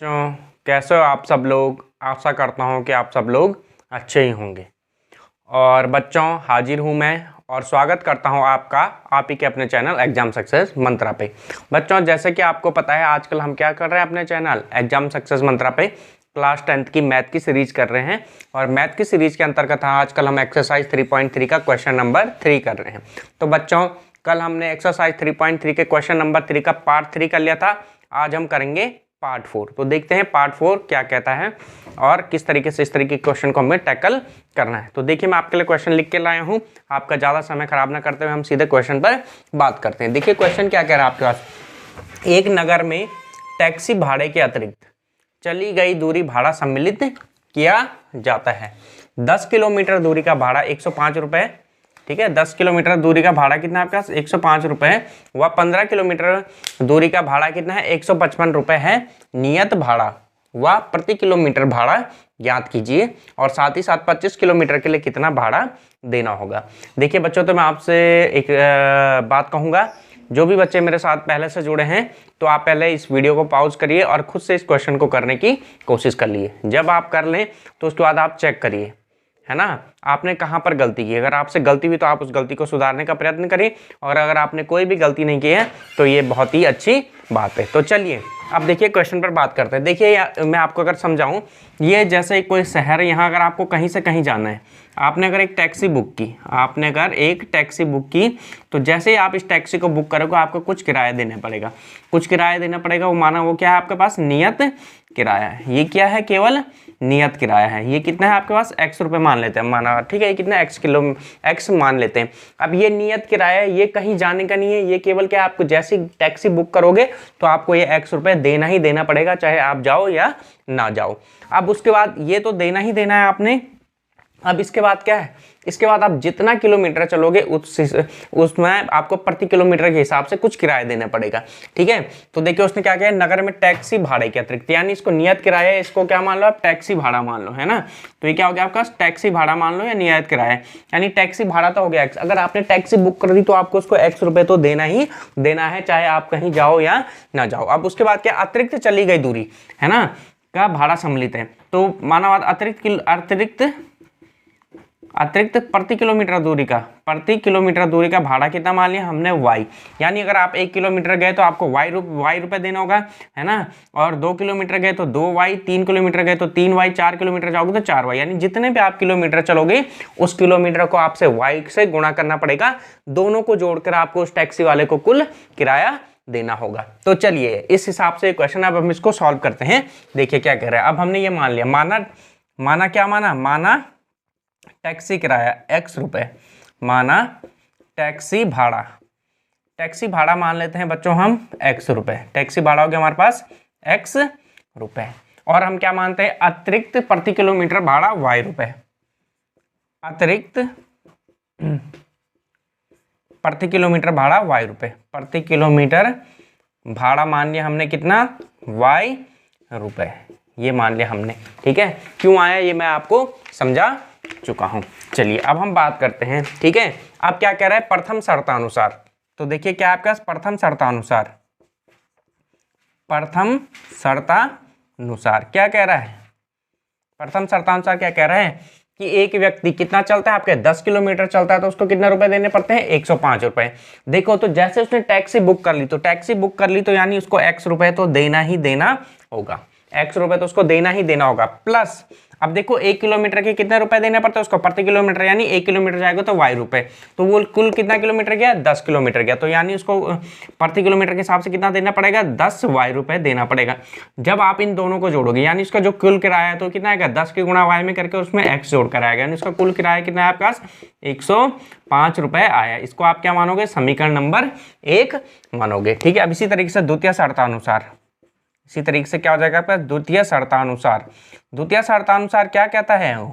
तो कैसे हो आप सब लोग। आशा करता हूँ कि आप सब लोग अच्छे ही होंगे। और बच्चों, हाजिर हूँ मैं और स्वागत करता हूँ आपका आप ही के अपने चैनल एग्जाम सक्सेस मंत्रा पे। बच्चों, जैसे कि आपको पता है आजकल हम क्या कर रहे हैं अपने चैनल एग्जाम सक्सेस मंत्रा पे क्लास 10th की मैथ की सीरीज कर रहे हैं। और मैथ की सीरीज के अंतर्गत आजकल हम एक्सरसाइज 3.3 का क्वेश्चन नंबर 3 कर रहे हैं। तो बच्चों, कल हमने एक्सरसाइज 3.3 के क्वेश्चन नंबर 3 का पार्ट 3 कर लिया था। आज हम करेंगे पार्ट 4। तो देखते हैं पार्ट 4 क्या कहता है और किस तरीके से इस तरीके के क्वेश्चन को हमें टैकल करना है। तो देखिए, मैं आपके लिए क्वेश्चन लिख के लाया हूँ। आपका ज़्यादा समय खराब ना करते हुए हम सीधे क्वेश्चन पर बात करते हैं। देखिए क्वेश्चन क्या कह रहा है आपके पास। एक नगर में टैक्सी भाड़े के अतिरिक्त चली गई दूरी भाड़ा सम्मिलित किया जाता है। 10 किलोमीटर दूरी का भाड़ा 105 रुपये। ठीक है, 10 किलोमीटर दूरी का भाड़ा कितना है आपके पास 105 रुपये है। व 15 किलोमीटर दूरी का भाड़ा कितना है 155 रुपये है। नियत भाड़ा व प्रति किलोमीटर भाड़ा ज्ञात कीजिए और साथ ही साथ 25 किलोमीटर के लिए कितना भाड़ा देना होगा। देखिए बच्चों, तो मैं आपसे एक बात कहूँगा, जो भी बच्चे मेरे साथ पहले से जुड़े हैं तो आप पहले इस वीडियो को पॉज करिए और खुद से इस क्वेश्चन को करने की कोशिश कर लिए। जब आप कर लें तो उसके बाद आप चेक करिए, है ना, आपने कहाँ पर गलती की। अगर आपसे गलती हुई तो आप उस गलती को सुधारने का प्रयत्न करिए और अगर आपने कोई भी गलती नहीं की है तो ये बहुत ही अच्छी बात है। तो चलिए अब देखिए क्वेश्चन पर बात करते हैं। देखिए मैं आपको अगर समझाऊं, ये जैसे कोई शहर, यहाँ अगर आपको कहीं से कहीं जाना है, आपने अगर एक टैक्सी बुक की, तो जैसे ही आप इस टैक्सी को बुक करोगे आपको कुछ किराया देना पड़ेगा। वो माना वो क्या है आपके पास, नियत किराया है। ये क्या है, केवल नियत किराया है। ये कितना है आपके पास x रुपये मान लेते हैं, माना ठीक है, ये कितना x मान लेते हैं। अब ये नियत किराया है, ये कहीं जाने का नहीं है, ये केवल क्या आपको जैसे टैक्सी बुक करोगे तो आपको ये x रुपये देना ही देना पड़ेगा, चाहे आप जाओ या ना जाओ। अब उसके बाद ये तो देना ही देना है आपने। अब इसके बाद क्या है, इसके बाद आप जितना किलोमीटर चलोगे उसमें आपको प्रति किलोमीटर के हिसाब से कुछ किराया देना पड़ेगा। ठीक है, तो देखिए उसने क्या किया, नगर में टैक्सी भाड़े के अतिरिक्त, यानी इसको नियत किराया है, इसको क्या मान लो आप, टैक्सी भाड़ा मान लो, है ना। तो ये क्या हो गया आपका, टैक्सी भाड़ा मान लो या नियत किराया, यानी टैक्सी भाड़ा तो हो गया x। अगर आपने टैक्सी बुक कर दी तो आपको उसको x रुपये तो देना ही देना है, चाहे आप कहीं जाओ या ना जाओ। अब उसके बाद क्या, अतिरिक्त चली गई दूरी, है ना, का भाड़ा सम्मिलित है। तो माना अतिरिक्त प्रति किलोमीटर दूरी का भाड़ा कितना मान लिया हमने y। यानी अगर आप 1 किलोमीटर गए तो आपको y रुपये देना होगा, है ना। और 2 किलोमीटर गए तो 2y, 3 किलोमीटर गए तो 3y, 4 किलोमीटर जाओगे तो 4y। यानी जितने भी आप किलोमीटर चलोगे उस किलोमीटर को आपसे y से गुणा करना पड़ेगा। दोनों को जोड़कर आपको उस टैक्सी वाले को कुल किराया देना होगा। तो चलिए इस हिसाब से क्वेश्चन अब हम इसको सॉल्व करते हैं। देखिए क्या कह रहा है। अब हमने ये मान लिया, माना टैक्सी किराया x रुपये, माना टैक्सी भाड़ा मान लेते हैं बच्चों हम x रुपये। टैक्सी भाड़ा हो गया हमारे पास x रुपये। और हम क्या मानते हैं, अतिरिक्त प्रति किलोमीटर भाड़ा y रुपये। अतिरिक्त प्रति किलोमीटर भाड़ा y रुपये। प्रति किलोमीटर भाड़ा मान लिया हमने कितना, y रुपये, ये मान लिया हमने। ठीक है, क्यों आया ये मैं आपको समझा चुका हूं। चलिए अब हम बात करते हैं। ठीक है, अब क्या कह रहा है, प्रथम शर्तानुसार। तो देखिए क्या आपके पास प्रथम शर्तानुसार क्या कह रहा है। प्रथम शर्तानुसार क्या कह रहा है कि एक व्यक्ति कितना चलता है आपके 10 किलोमीटर चलता है तो उसको कितने रुपए देने पड़ते हैं, 105 रुपए। देखो तो जैसे उसने टैक्सी बुक कर ली तो यानी उसको x रुपए तो देना ही देना होगा, x रुपए तो उसको देना ही देना होगा। प्लस अब देखो 1 किलोमीटर के कितने रुपए देने पड़ते हैं उसको, प्रति किलोमीटर, यानी 1 किलोमीटर जाएगा तो y रुपए। तो वो कुल कितना किलोमीटर गया, 10 किलोमीटर गया, तो यानी उसको प्रति किलोमीटर के हिसाब से कितना देना पड़ेगा, 10 y रुपए देना पड़ेगा। जब आप इन दोनों को जोड़ोगे यानी इसका जो कुल किराया है तो कितना आएगा, 10 के गुणा y में करके उसमें x जोड़ कर आएगा, यानी इसका कुल किराया कितना है आपके पास 105 रुपए आया। इसको आप क्या मानोगे, समीकरण नंबर 1 मानोगे। ठीक है, अब इसी तरीके से द्वितीय शर्तानुसार क्या हो जाएगा आपका, द्वितीय शर्तानुसार क्या कहता है वो,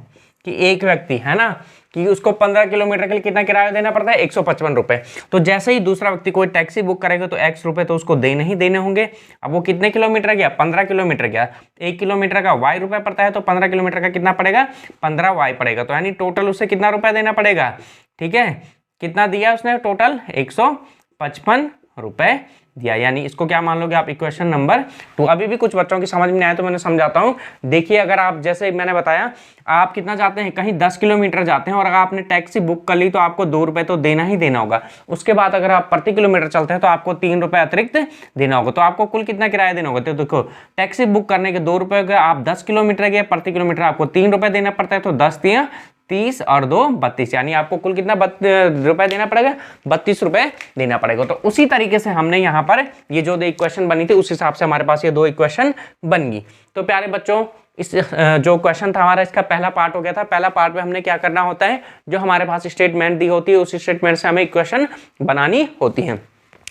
कि एक व्यक्ति, है ना, कि उसको 15 किलोमीटर के लिए कितना किराया देना पड़ता है, 155 रुपए। तो जैसे ही दूसरा व्यक्ति कोई टैक्सी बुक करेगा तो x रुपए तो उसको देने ही देने होंगे। अब वो कितने किलोमीटर गया, 15 किलोमीटर गया, 1 किलोमीटर का y रुपए पड़ता है तो 15 किलोमीटर का कितना पड़ेगा, 15y पड़ेगा। तो यानी टोटल उससे कितना रुपया देना पड़ेगा। ठीक है, कितना दिया उसने टोटल, 155 रुपए दिया, यानी इसको क्या मान लोगे आप, इक्वेशन नंबर 2। अभी भी कुछ बच्चों की समझ में नहीं आया तो मैंने समझाता हूँ। देखिए अगर आप, जैसे मैंने बताया, आप कितना जाते हैं, कहीं 10 किलोमीटर जाते हैं और अगर आपने टैक्सी बुक कर ली तो आपको 2 रुपये तो देना ही देना होगा। उसके बाद अगर आप प्रति किलोमीटर चलते हैं तो आपको 3 रुपये अतिरिक्त देना होगा। तो आपको कुल कितना किराया देना होगा, तो देखो टैक्सी बुक करने के 2 रुपये का, आप 10 किलोमीटर गए, प्रति किलोमीटर आपको 3 रुपये देना पड़ता है। तो 10 3 30 और 2 32, यानी आपको कुल कितना रुपए देना पड़ेगा, 32 रुपए देना पड़ेगा। तो उसी तरीके से हमने यहाँ पर ये जो 2 इक्वेशन बनी थी उस हिसाब से हमारे पास ये 2 इक्वेशन बन गई। तो प्यारे बच्चों, इस जो क्वेश्चन था हमारा, इसका पहला पार्ट हो गया था। पहला पार्ट में हमने क्या करना होता है, जो हमारे पास स्टेटमेंट दी होती है उस स्टेटमेंट से हमें इक्वेशन बनानी होती है।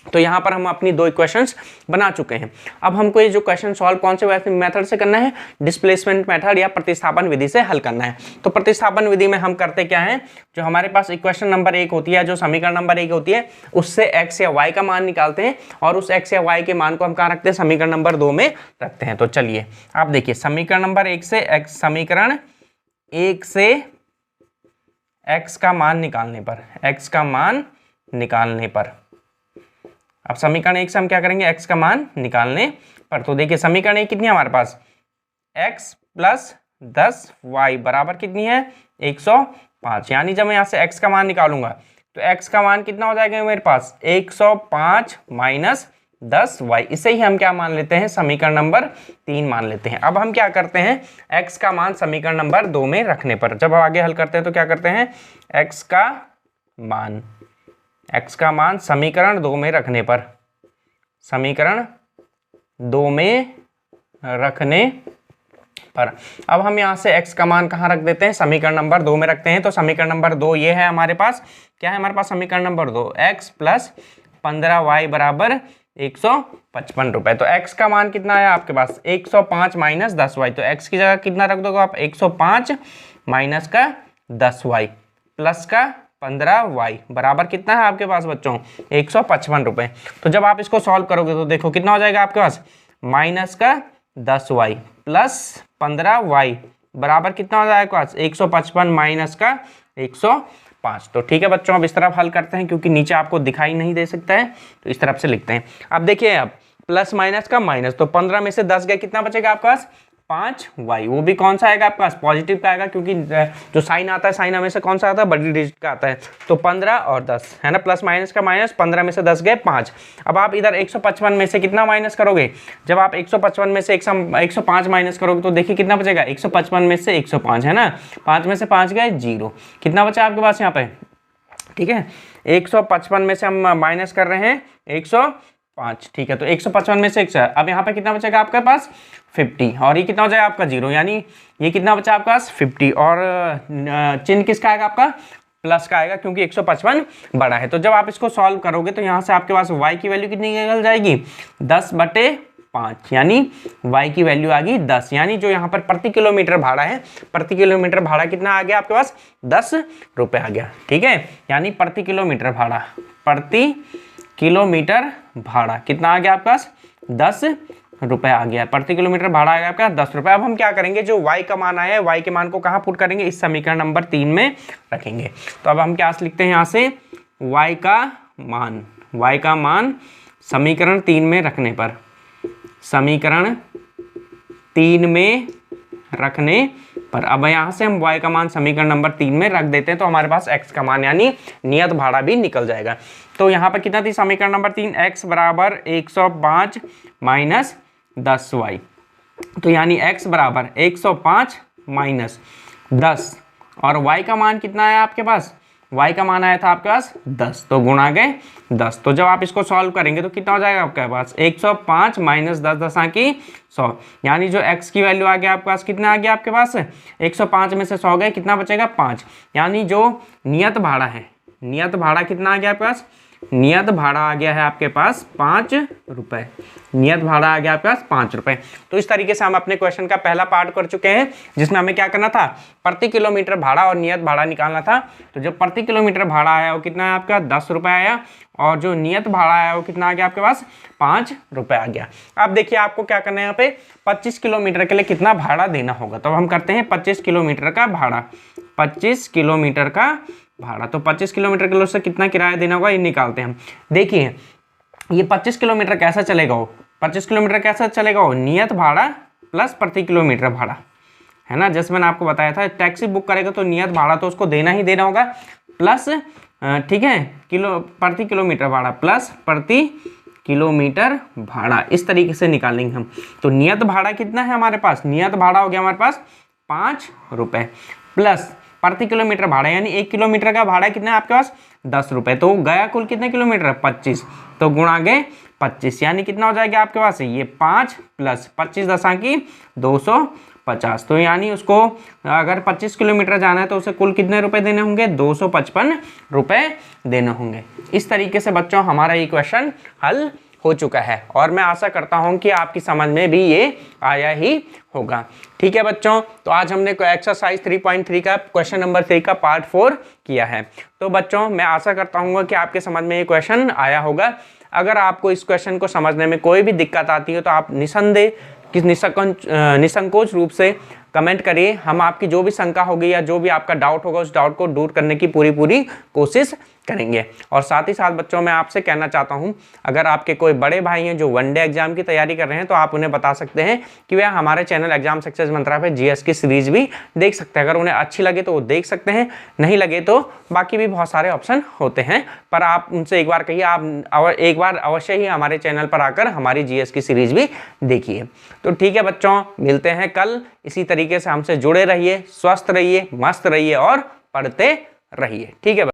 तो यहाँ पर हम अपनी 2 इक्वेशंस बना चुके हैं। अब हमको ये जो क्वेश्चन सॉल्व कौन से मेथड से करना है, डिस्प्लेसमेंट मेथड या प्रतिस्थापन विधि से हल करना है। तो प्रतिस्थापन विधि में हम करते क्या है, जो हमारे पास इक्वेशन नंबर 1 होती है, जो समीकरण नंबर 1 होती है, उससे x या y का मान निकालते हैं और उस x या y के मान को हम कहाँ रखते हैं, समीकरण नंबर 2 में रखते हैं। तो चलिए आप देखिए, समीकरण नंबर 1 से समीकरण 1 से x का मान निकालने पर, अब समीकरण 1 से हम क्या करेंगे, x का मान निकालने पर। तो देखिए समीकरण 1 कितनी है हमारे पास, x प्लस 10y बराबर कितनी है, 105। यानी जब मैं यहाँ से x का मान निकालूंगा तो x का मान कितना हो जाएगा मेरे पास, 105 माइनस 10y। इसे ही हम क्या मान लेते हैं, समीकरण नंबर 3 मान लेते हैं। अब हम क्या करते हैं, x का मान समीकरण नंबर 2 में रखने पर, जब आगे हल करते हैं तो क्या करते हैं, x का मान समीकरण 2 में रखने पर, समीकरण 2 में रखने पर। अब हम यहाँ से x का मान कहाँ रख देते हैं, समीकरण नंबर 2 में रखते हैं। तो समीकरण नंबर 2 ये है हमारे पास, क्या है हमारे पास समीकरण नंबर 2, x प्लस 15y बराबर 155 रुपए। तो x का मान कितना है आपके पास, 105 माइनस 10y। तो x की जगह कितना रख दोगे आप, 105 माइनस का 10y प्लस का 15y बराबर कितना है आपके पास बच्चों, 155 रुपए। तो जब आप इसको सॉल्व करोगे तो देखो कितना हो जाएगा आपके पास, माइनस का 10y प्लस 15y बराबर कितना हो जाएगा आपके पास, 155 माइनस का 105। तो ठीक है बच्चों, अब इस तरफ हल करते हैं क्योंकि नीचे आपको दिखाई नहीं दे सकता है, तो इस तरफ से लिखते हैं। अब देखिए, अब प्लस माइनस का माइनस, तो 15 में से 10 गए, कितना बचेगा आपके पास, 5y। वो भी कौन सा आएगा आपके पास, पॉजिटिव का आएगा, क्योंकि जो साइन आता है, साइन हमेशा कौन सा आता है, बड़ी डिजिट का आता है। तो 15 और 10 है ना, प्लस माइनस का माइनस, 15 में से 10 गए 5। अब आप इधर 155 में से कितना माइनस करोगे, जब आप 155 में से 105 माइनस करोगे तो देखिए कितना बचेगा, 155 में से 105 है ना, 5 में से 5 गए 0, कितना बचा आपके पास यहाँ पे, ठीक है। 155 में से हम माइनस कर रहे हैं 105, ठीक है। तो 155 में से 100, अब यहाँ पे कितना बचेगा आपके पास, 50, और ये कितना हो जाएगा आपका 0, यानी ये कितना बचा आपके पास 50, और चिन्ह किसका आएगा आपका, प्लस का आएगा, क्योंकि 155 बड़ा है। तो जब आप इसको सॉल्व करोगे तो यहाँ से आपके पास y की वैल्यू कितनी निकल जाएगी, 10/5, यानी y की वैल्यू आ गई 10। यानी जो यहाँ पर प्रति किलोमीटर भाड़ा है, प्रति किलोमीटर भाड़ा कितना आ गया आपके पास, 10 रुपये आ गया, ठीक है। यानी प्रति किलोमीटर भाड़ा कितना आ गया आपके पास, 10 रुपए आ गया, प्रति किलोमीटर भाड़ा आ गया आपका 10 रुपए। अब हम क्या करेंगे, जो y का मान आया है, y के मान को कहाँ पुट करेंगे, इस समीकरण नंबर 3 में रखेंगे। तो अब हम क्या लिखते हैं यहाँ से, y का मान समीकरण 3 में रखने पर, समीकरण 3 में रखने पर। अब यहाँ से हम y का मान समीकरण नंबर 3 में रख देते हैं तो हमारे पास x का मान यानी नियत भाड़ा भी निकल जाएगा। तो यहाँ पर कितना थी समीकरण नंबर 3, x बराबर 105 माइनस 10y। तो यानी x बराबर 105 माइनस 10, और y का मान कितना है आपके पास, y का मान आया था आपके पास 10, तो गुणा गए 10। तो जब आप इसको सॉल्व करेंगे तो कितना हो जाएगा आपके पास, 105 माइनस 10 10 की 100, यानी जो x की वैल्यू आ गया आपके पास, कितना आ गया आपके पास, 105 में से 100 गए, कितना बचेगा 5। यानी जो नियत भाड़ा है, नियत भाड़ा कितना आ गया आपके पास, नियत भाड़ा आ गया है आपके पास 5 रुपए, नियत भाड़ा आ गया आपके पास 5 रुपए। तो इस तरीके से हम अपने क्वेश्चन का पहला पार्ट कर चुके हैं, जिसमें हमें क्या करना था, प्रति किलोमीटर भाड़ा और नियत भाड़ा निकालना था। तो जो प्रति किलोमीटर भाड़ा आया वो कितना है आपका, 10 रुपये आया, और जो नियत भाड़ा आया वो कितना आ गया आपके पास, 5 रुपये आ गया। अब देखिए आपको क्या करना है, यहाँ पे 25 किलोमीटर के लिए कितना भाड़ा देना होगा। तो हम करते हैं 25 किलोमीटर का भाड़ा, 25 किलोमीटर का भाड़ा। तो 25 किलोमीटर के लिए उससे कितना किराया देना होगा, ये निकालते हैं हम। देखिए ये 25 किलोमीटर कैसा चलेगा वो, 25 किलोमीटर कैसा चलेगा वो, नियत भाड़ा प्लस प्रति किलोमीटर भाड़ा, है ना। जैसे मैंने आपको बताया था, टैक्सी बुक करेगा तो नियत भाड़ा तो उसको देना ही देना होगा, प्लस ठीक है प्रति किलोमीटर भाड़ा प्लस प्रति किलोमीटर भाड़ा, इस तरीके से निकालेंगे हम। तो नियत भाड़ा कितना है हमारे पास, नियत भाड़ा हो गया हमारे पास 5 रुपये, प्लस प्रति किलोमीटर भाड़ा यानी 1 किलोमीटर का भाड़ा कितना है आपके पास 10 रुपये। तो गया कुल कितने किलोमीटर 25, तो गुणा गए 25 यानी कितना हो जाएगा आपके पास ये 5 प्लस 25 दशा की 250। तो यानी उसको अगर 25 किलोमीटर जाना है तो उसे कुल कितने रुपए देने होंगे, 255 रुपए देने होंगे। इस तरीके से बच्चों हमारा ये क्वेश्चन हल हो चुका है और मैं आशा करता हूं कि आपकी समझ में भी ये आया ही होगा। ठीक है बच्चों, तो आज हमने एक्सरसाइज 3.3 का क्वेश्चन नंबर 3 का पार्ट 4 किया है। तो बच्चों मैं आशा करता हूँ कि आपके समझ में ये क्वेश्चन आया होगा। अगर आपको इस क्वेश्चन को समझने में कोई भी दिक्कत आती है तो आप निसंकोच रूप से कमेंट करिए। हम आपकी जो भी शंका होगी या जो भी आपका डाउट होगा उस डाउट को दूर करने की पूरी कोशिश करेंगे। और साथ ही साथ बच्चों मैं आपसे कहना चाहता हूं, अगर आपके कोई बड़े भाई हैं जो वनडे एग्जाम की तैयारी कर रहे हैं तो आप उन्हें बता सकते हैं कि वह हमारे चैनल एग्जाम सक्सेस मंत्रा पे जीएस की सीरीज भी देख सकते हैं। अगर उन्हें अच्छी लगे तो वो देख सकते हैं, नहीं लगे तो बाकी भी बहुत सारे ऑप्शन होते हैं। पर आप उनसे एक बार कहिए, आप एक बार अवश्य ही हमारे चैनल पर आकर हमारी जीएस की सीरीज भी देखिए। तो ठीक है बच्चों, मिलते हैं कल। इसी तरीके से हमसे जुड़े रहिए, स्वस्थ रहिए, मस्त रहिए और पढ़ते रहिए। ठीक है।